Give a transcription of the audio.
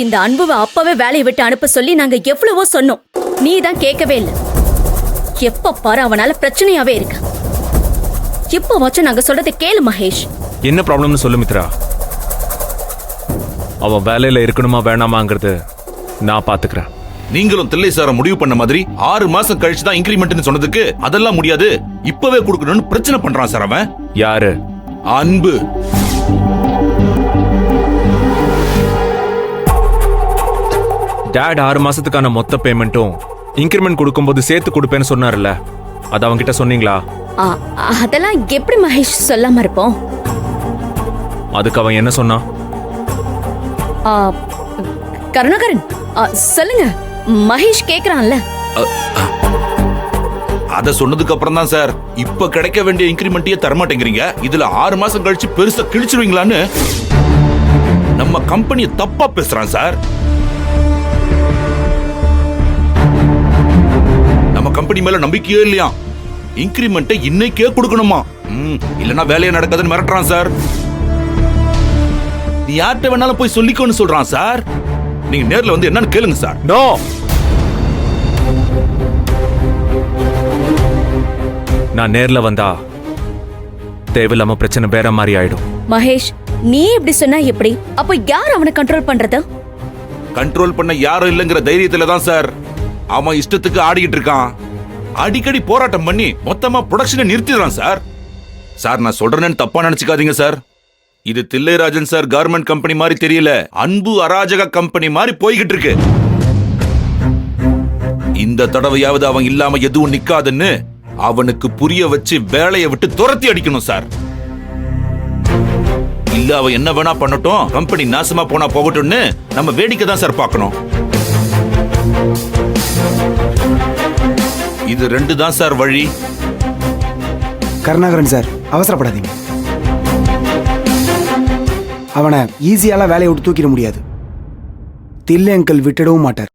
இந்த அன்புவை அப்பவே வேலையை விட்டு அனுப்ப சொல்லி நாங்க எவ்வளவோ சொன்னோம். நீ தான் கேட்கவே இல்லை. எப்ப பாரு அவனால பிரச்சனையாவே இருக்கு. எப்பவாச்சும் நாங்க சொல்றதை கேளு மகேஷ். என்ன ப்ராப்ளம்னு சொல்லு மித்ரா. அவன் வேலையில இருக்கணுமா வேணாமாங்கிறது நான் பாத்துக்கிறேன். நீங்களும் தில்லை சார முடிவு பண்ண மாதிரி 6 மாசம் கழிச்சு தான் இன்கிரிமெண்ட்னு சொன்னதுக்கு அதெல்லாம் முடியாது, இப்பவே கொடுக்கணும்னு பிரச்சனை பண்றான் சார் அவன். யாரு? அன்பு. டாட் 6 மாசத்துக்கான மொத்த பேமெண்ட்டும் இன்கிரிமெண்ட் கொடுக்கும்போது சேர்த்து கொடுப்பேன்னு சொன்னார்ல, அது அவன்கிட்ட சொன்னீங்களா? அதெல்லாம் எப்படி மகேஷ் சொல்லாம இருப்போம்? அதுக்கு அவன் என்ன சொன்னான்? கருணாகரன் சொல்லுங்க, மகேஷ் கேக்குறான்ல. அத சொன்னதுக்கு அப்புறம் தான் சார் இப்ப கிடைக்க வேண்டிய இன்கிரிமெண்ட்டையே தரமாட்டேங்கிறீங்க, இதுல 6 மாசம் கழிச்சு பெருசா கிழிச்சிருவீங்களான்னு நம்ம கம்பெனியை தப்பா பேசுறான் சார். நம்ம கம்பெனி மேல நம்பிக்கையே இல்லையா, இன்கிரிமெண்ட்டை இன்னைக்கே கொடுக்கணுமா, இல்லனா வேலையை நடக்காதுன்னு மிரட்டுறான் சார். நீ யார்கிட்ட வேணாலும் போய் சொல்லிக்கோன்னு சொல்றான் சார். நீங்க நேர்ல வந்து என்னன்னு கேளுங்க சார். நோ, நான் நேர்ல வந்தா தேவையில்லாம பிரச்சனை வேற மாதிரி ஆயிடும். மகேஷ், நீ இப்படி சொன்னா எப்படி? அப்ப யார் அவனை கண்ட்ரோல் பண்றது? கண்ட்ரோல் பண்ண யாரும் இல்லங்கிற தைரியத்துல தான் சார் அவன் இஷ்டத்துக்கு ஆடிக்கிட்டு இருக்கான். அடிக்கடி போராட்டம் பண்ணி மொத்தமா ப்ரொடக்ஷனை நிறுத்திடுறான் சார். சார் நான் சொல்றேன்னு தப்பா நினைச்சுக்காதீங்க சார். இது தில்லைராஜன் சார் கார்மெண்ட் கம்பெனி மாதிரி தெரியல, அன்பு அராஜக கம்பெனி மாதிரி போய்கிட்டு இருக்கு. இந்த தடவையாவது அவன் இல்லாம எதுவும் நிக்காதுன்னு அவனுக்கு புரிய வச்சு வேலையை விட்டு துரத்தி அடிக்கணும் சார். இல்ல அவன் என்ன வேணா பண்ணட்டும், கம்பெனி நாசமா போனா போகட்டும்னு நம்ம வேடிக்கை தான் சார் பார்க்கணும். இது 2 தான் சார் வழி. கருணாகரன் சார், அவசரப்படாதீங்க. அவனை ஈஸியாலாம் வேலையை விட்டு தூக்கிட முடியாது. தில்லை அங்கிள் விட்டுடவும் மாட்டார்.